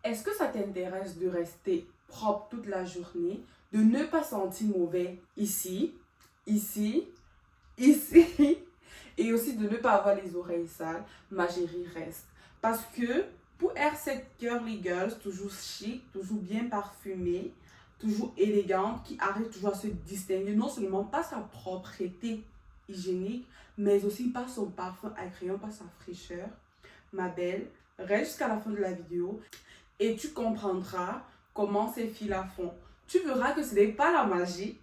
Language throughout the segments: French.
Est-ce que ça t'intéresse de rester propre toute la journée, de ne pas sentir mauvais ici, ici, ici, et aussi de ne pas avoir les oreilles sales? Ma chérie, reste. Parce que pour être cette girly girl, toujours chic, toujours bien parfumée, toujours élégante, qui arrive toujours à se distinguer, non seulement par sa propreté hygiénique, mais aussi par son parfum agréant, par sa fraîcheur, ma belle, reste jusqu'à la fin de la vidéo et tu comprendras comment ces filles-là font. Tu verras que ce n'est pas la magie.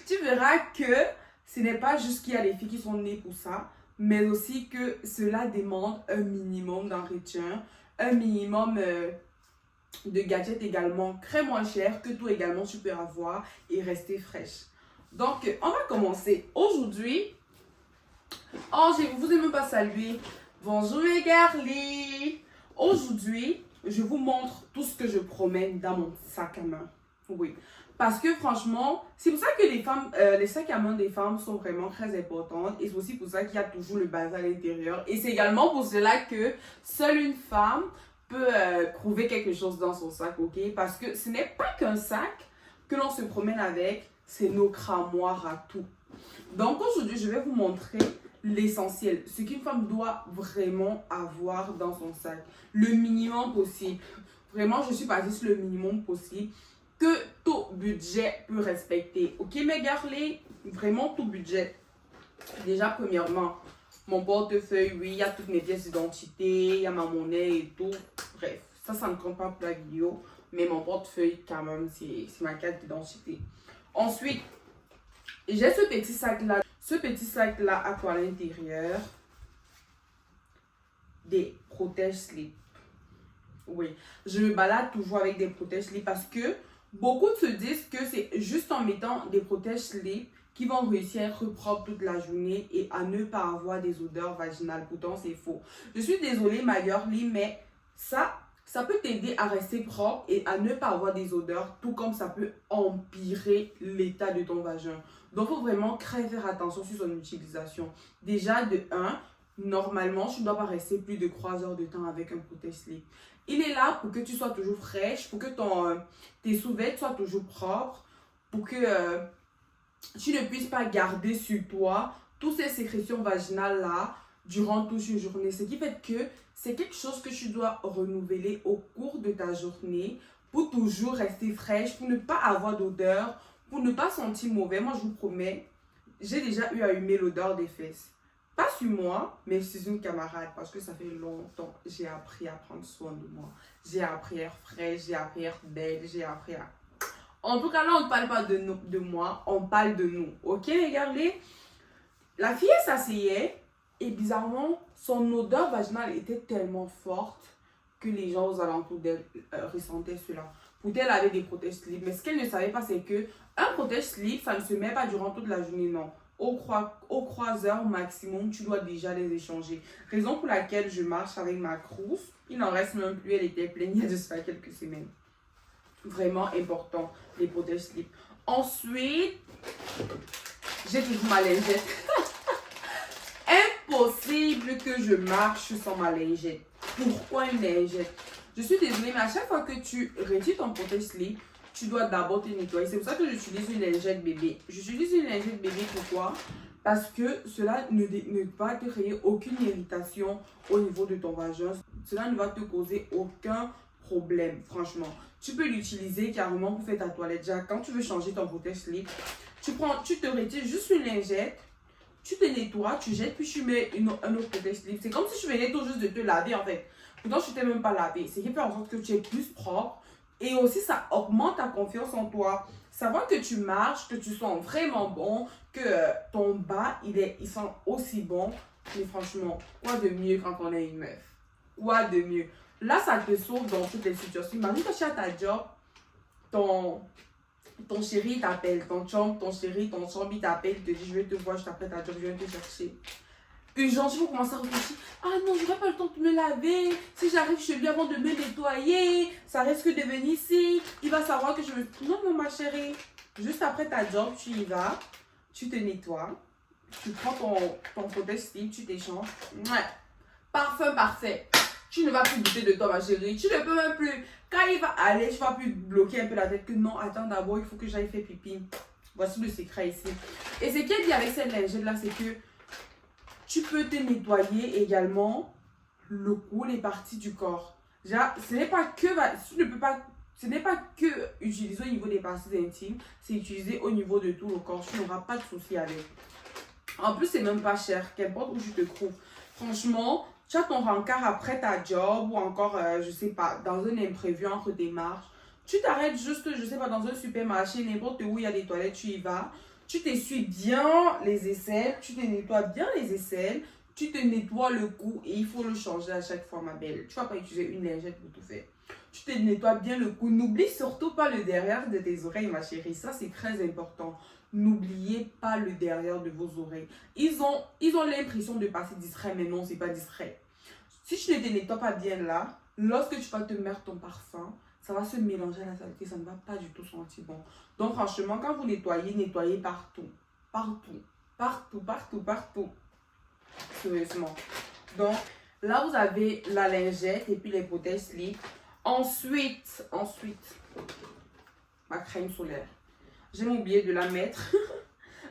Tu verras que ce n'est pas juste qu'il y a des filles qui sont nées pour ça, mais aussi que cela demande un minimum d'entretien, un minimum de gadgets également très moins cher que tout également tu peux avoir et rester fraîche. Donc, on va commencer. Aujourd'hui, oh, je ne vous ai même pas salué. Bonjour les girlies. Aujourd'hui, je vous montre tout ce que je promène dans mon sac à main. Oui. Parce que franchement, c'est pour ça que les sacs à main des femmes sont vraiment très importantes. Et c'est aussi pour ça qu'il y a toujours le bazar à l'intérieur. Et c'est également pour cela que seule une femme peut trouver quelque chose dans son sac, ok? Parce que ce n'est pas qu'un sac que l'on se promène avec, c'est nos cramoirs à tout. Donc aujourd'hui, je vais vous montrer l'essentiel, ce qu'une femme doit vraiment avoir dans son sac. Le minimum possible. Vraiment, je suis partie sur le minimum possible que tout budget peut respecter. Ok, mes girlies? Vraiment tout budget. Déjà, premièrement, mon portefeuille, oui, il y a toutes mes pièces d'identité, il y a ma monnaie et tout. Bref, ça ne compte pas pour la vidéo. Mais mon portefeuille, quand même, c'est ma carte d'identité. Ensuite, j'ai ce petit sac-là. Ce petit sac-là a quoi à l'intérieur? Des protège-slip. Oui, je me balade toujours avec des protège-slip parce que beaucoup se disent que c'est juste en mettant des protège-slip qui vont réussir à être propres toute la journée et à ne pas avoir des odeurs vaginales. Pourtant, c'est faux. Je suis désolée, ma girlie, mais ça peut t'aider à rester propre et à ne pas avoir des odeurs, tout comme ça peut empirer l'état de ton vagin. Donc, il faut vraiment très faire attention sur son utilisation. Déjà, de 1, normalement, tu ne dois pas rester plus de 3 heures de temps avec un protège-slip. Il est là pour que tu sois toujours fraîche, pour que tes sous-vêtements soient toujours propres, pour que tu ne puisses pas garder sur toi toutes ces sécrétions vaginales-là durant toute une journée. Ce qui fait que c'est quelque chose que tu dois renouveler au cours de ta journée pour toujours rester fraîche, pour ne pas avoir d'odeur, pour ne pas sentir mauvais. Moi, je vous promets, j'ai déjà eu à humer l'odeur des fesses. Pas sur moi, mais sur une camarade, parce que ça fait longtemps que j'ai appris à prendre soin de moi. J'ai appris à être fraîche, j'ai appris à être belle, j'ai appris à... En tout cas, là, on ne parle pas de moi, on parle de nous. Ok, regardez. La fille s'asseyait et bizarrement, son odeur vaginale était tellement forte que les gens aux alentours d'elle ressentaient cela. Pourtant, elle avait des protège-slip. Mais ce qu'elle ne savait pas, c'est que un protège-slip, ça ne se met pas durant toute la journée, non. Au croiseur maximum, tu dois déjà les échanger. Raison pour laquelle je marche avec ma trousse. Il n'en reste même plus, elle était pleine il y a de cela quelques semaines. Vraiment important, les protège-slip. Ensuite, j'ai toujours ma lingette. Impossible que je marche sans ma lingette. Pourquoi une lingette? Je suis désolée, mais à chaque fois que tu retires ton protège-slip, tu dois d'abord te nettoyer. C'est pour ça que j'utilise une lingette bébé. J'utilise une lingette bébé pourquoi? Parce que cela ne va te créer aucune irritation au niveau de ton vagin. Cela ne va te causer aucun problème, franchement. Tu peux l'utiliser carrément pour faire ta toilette. Déjà, quand tu veux changer ton protège-slip, tu te retires juste une lingette, tu te nettoies, tu jettes, puis tu mets un autre protège-slip. C'est comme si tu venais tout juste de te laver en fait. Pourtant, tu t'es même pas lavé. C'est qui fait en sorte que tu es plus propre. Et aussi, ça augmente ta confiance en toi. Savoir que tu marches, que tu sens vraiment bon, que ton bas, il sent aussi bon. Mais franchement, quoi de mieux quand on est une meuf? Quoi de mieux? Là, ça te sauve dans toutes les situations. Imagine que tu es à ta job, ton chéri t'appelle, ton chéri, ton chambre, il t'appelle, il te dit, je vais te voir, je t'apprête à job, je viens te chercher. Urgent, tu vas commencer à réfléchir. Ah non, j'aurais pas le temps de me laver. Si j'arrive chez lui avant de me nettoyer, ça risque de venir ici. Il va savoir que je me... Non, non, ma chérie. Juste après ta job, tu y vas. Tu te nettoies. Tu prends ton protège-slip, tu t'échanges. Ouais. Parfum parfait. Tu ne vas plus douter de toi, ma chérie. Tu ne peux même plus. Quand il va aller, tu vas plus bloquer un peu la tête que non, attends d'abord, il faut que j'aille faire pipi. Voici le secret ici. Et ce qui est bien avec cette lingette-là, c'est que tu peux te nettoyer également le cou, les parties du corps. Déjà, ce n'est pas que... Tu ne peux pas... Ce n'est pas que utiliser au niveau des parties intimes, c'est utiliser au niveau de tout le corps. Tu n'auras pas de souci avec. En plus, c'est même pas cher, qu'importe où tu te trouves. Franchement, tu as ton rencard après ta job ou encore, je sais pas, dans un imprévu entre tes marches. Tu t'arrêtes juste, je sais pas, dans un supermarché, n'importe où il y a des toilettes, tu y vas. Tu t'essuies bien les aisselles, tu te nettoies bien les aisselles, tu te nettoies le cou et il faut le changer à chaque fois, ma belle. Tu vas pas utiliser une lingette pour tout faire. Tu te nettoies bien le cou. N'oublie surtout pas le derrière de tes oreilles, ma chérie. Ça, c'est très important. N'oubliez pas le derrière de vos oreilles. Ils ont l'impression de passer discret, mais non, c'est pas discret. Si tu ne te nettoies pas bien là, lorsque tu vas te mettre ton parfum, ça va se mélanger à la saleté, ça ne va pas du tout sentir bon. Donc franchement, quand vous nettoyez, nettoyez partout. Partout. Partout, partout, partout. Sérieusement. Donc là, vous avez la lingette et puis les protèges slip. Ensuite, ma crème solaire. J'ai oublié de la mettre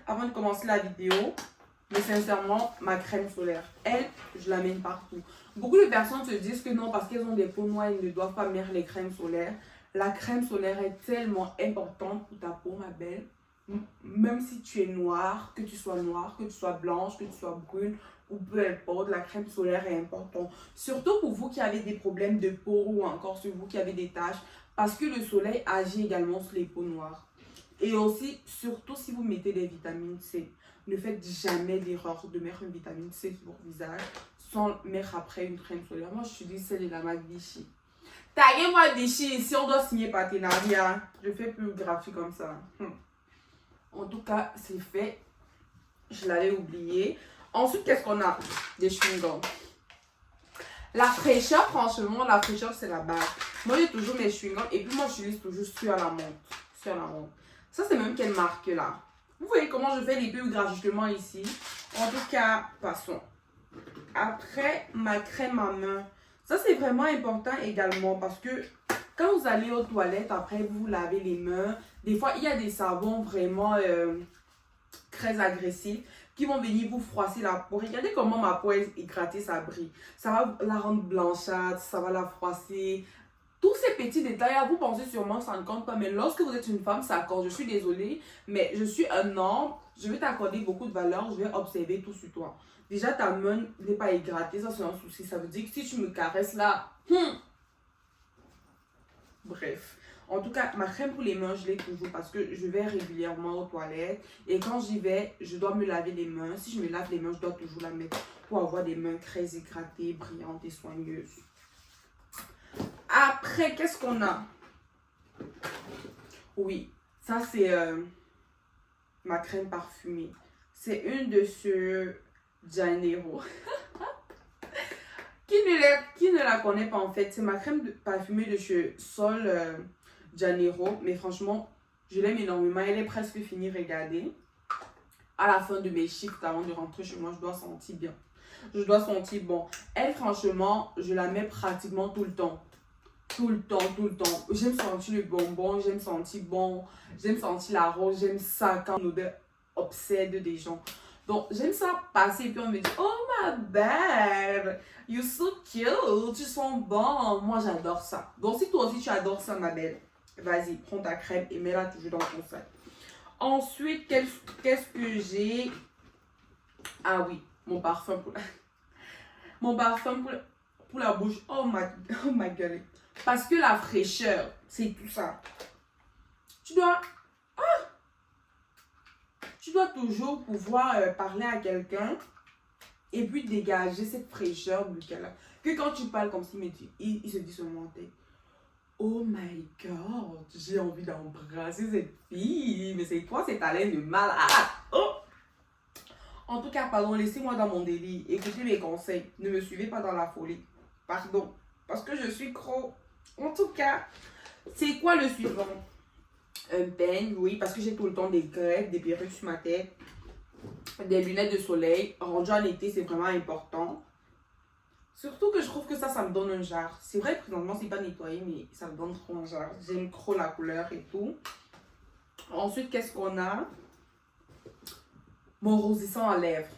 avant de commencer la vidéo. Mais sincèrement, ma crème solaire, elle, je la mène partout. Beaucoup de personnes se disent que non, parce qu'elles ont des peaux noires, ils ne doivent pas mettre les crèmes solaires. La crème solaire est tellement importante pour ta peau, ma belle. Même si tu es noire, que tu sois blanche, que tu sois brune, ou peu importe, la crème solaire est importante. Surtout pour vous qui avez des problèmes de peau ou encore sur vous qui avez des taches. Parce que le soleil agit également sur les peaux noires. Et aussi, surtout si vous mettez des vitamines C. Ne faites jamais l'erreur de mettre une vitamine C sur votre visage sans mettre après une crème solaire. Moi, je dis celle de la marque Vichy. Taguez-moi Vichy si on doit signer partenariat. Je fais plus graphique comme ça. En tout cas, c'est fait. Je l'avais oublié. Ensuite, qu'est-ce qu'on a? Des chewing-gums. La fraîcheur, franchement, la fraîcheur, c'est la base. Moi, j'ai toujours mes chewing-gums et puis moi, j'utilise toujours sur la menthe. Sur la menthe. Ça, c'est même quelle marque là? Vous voyez comment je fais les pubs gratuitement ici? En tout cas, passons. Après, ma crème à main. Ça, c'est vraiment important également parce que quand vous allez aux toilettes, après, vous lavez les mains. Des fois, il y a des savons vraiment très agressifs qui vont venir vous froisser la peau. Regardez comment ma peau est grattée, ça brille. Ça va la rendre blanchâtre, ça va la froisser. Tous ces petits détails, vous pensez sûrement ça ne compte pas, mais lorsque vous êtes une femme, ça compte. Je suis désolée, mais je suis un homme, je vais t'accorder beaucoup de valeur, je vais observer tout sur toi. Déjà, ta main n'est pas hydratée, ça c'est un souci. Ça veut dire que si tu me caresses là, bref. En tout cas, ma crème pour les mains, je l'ai toujours parce que je vais régulièrement aux toilettes. Et quand j'y vais, je dois me laver les mains. Si je me lave les mains, je dois toujours la mettre pour avoir des mains très hydratées, brillantes et soigneuses. Après, qu'est-ce qu'on a? Oui, ça c'est ma crème parfumée. C'est une de ce Janeiro. Qui ne la connaît pas en fait? C'est ma crème parfumée de chez Sol Janeiro. Mais franchement, je l'aime énormément. Elle est presque finie, regardez. À la fin de mes shifts, avant de rentrer chez moi, je dois sentir bien. Je dois sentir bon. Elle, franchement, je la mets pratiquement tout le temps. Tout le temps, tout le temps. J'aime sentir le bonbon, j'aime sentir bon, j'aime sentir la rose, j'aime ça quand l'odeur obsède des gens. Donc, j'aime ça passer et puis on me dit, oh ma belle, you're so cute, tu sens bon. Moi, j'adore ça. Donc, si toi aussi tu adores ça, ma belle, vas-y, prends ta crème et mets-la toujours dans ton sac. Ensuite, qu'est-ce que j'ai? Ah oui, mon parfum pour la, mon parfum pour la bouche. Oh ma gueule. Parce que la fraîcheur, c'est tout ça. Tu dois toujours pouvoir parler à quelqu'un et puis dégager cette fraîcheur buccale. Que quand tu parles comme si, mais il se dit seulement, oh my god, j'ai envie d'embrasser cette fille. Mais c'est quoi cette haleine de malade? Oh! En tout cas, pardon, laissez-moi dans mon délire. Écoutez mes conseils. Ne me suivez pas dans la folie. Pardon. Parce que je suis trop... En tout cas, c'est quoi le suivant? Un peigne, oui, parce que j'ai tout le temps des crêpes, des perruques sur ma tête, des lunettes de soleil. Rendu en été, c'est vraiment important. Surtout que je trouve que ça me donne un genre. C'est vrai, présentement, c'est pas nettoyé, mais ça me donne trop un genre. J'aime trop la couleur et tout. Ensuite, qu'est-ce qu'on a? Mon rosissant à lèvres.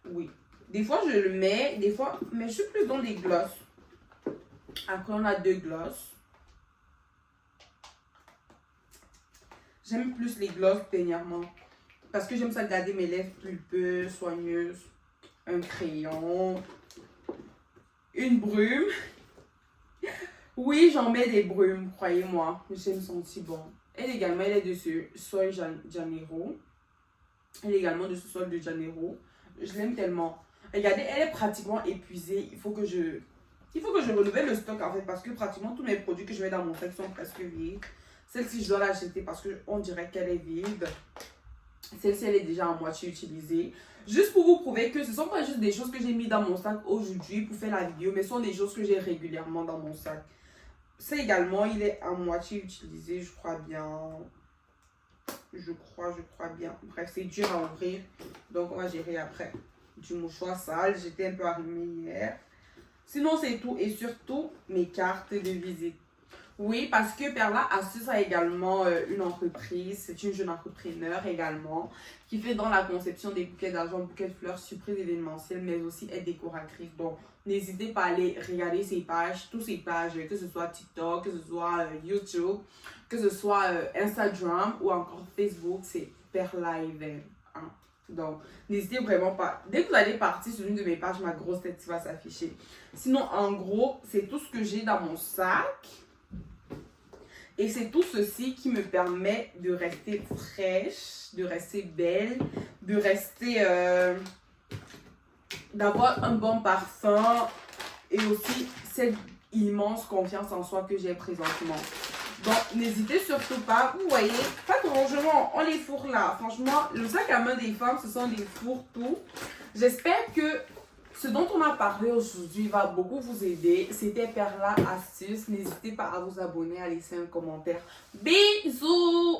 Oui. Des fois, je le mets, des fois, mais je suis plus dans des glosses. Après, on a 2 glosses. J'aime plus les glosses dernièrement. Parce que j'aime ça garder mes lèvres pulpeuses, soigneuses. Un crayon. Une brume. Oui, j'en mets des brumes, croyez-moi. Je me sentir bon. Elle également, elle est de ce Sol Janeiro. Elle est également de ce Sol de Janeiro. Je l'aime tellement. Regardez, elle est pratiquement épuisée. Il faut que je renouvelle le stock en fait. Parce que pratiquement tous mes produits que je mets dans mon sac sont presque vides. Celle-ci, je dois l'acheter parce qu'on dirait qu'elle est vide. Celle-ci, elle est déjà à moitié utilisée. Juste pour vous prouver que ce ne sont pas juste des choses que j'ai mis dans mon sac aujourd'hui pour faire la vidéo. Mais ce sont des choses que j'ai régulièrement dans mon sac. Ça également, il est à moitié utilisé, je crois bien. Je crois bien. Bref, c'est dur à ouvrir. Donc, on va gérer après. Du mouchoir sale. J'étais un peu arrimée hier. Sinon, c'est tout. Et surtout, mes cartes de visite. Oui, parce que Perla Astuce a également une entreprise. C'est une jeune entrepreneur également qui fait dans la conception des bouquets d'argent, bouquets de fleurs, surprises événementielles, mais aussi est décoratrice. Donc, n'hésitez pas à aller regarder ses pages, toutes ses pages, que ce soit TikTok, que ce soit YouTube, que ce soit Instagram ou encore Facebook, c'est Perla Even. Hein? Donc, n'hésitez vraiment pas. Dès que vous allez partir sur une de mes pages, ma grosse tête va s'afficher. Sinon, en gros, c'est tout ce que j'ai dans mon sac. Et c'est tout ceci qui me permet de rester fraîche, de rester belle, de rester... d'avoir un bon parfum et aussi cette immense confiance en soi que j'ai présentement. Donc, n'hésitez surtout pas. Vous voyez, pas de rangement, on les fourre là. Franchement, le sac à main des femmes, ce sont des fourre-tout. J'espère que ce dont on a parlé aujourd'hui va beaucoup vous aider. C'était Perla Astuce. N'hésitez pas à vous abonner, à laisser un commentaire. Bisous!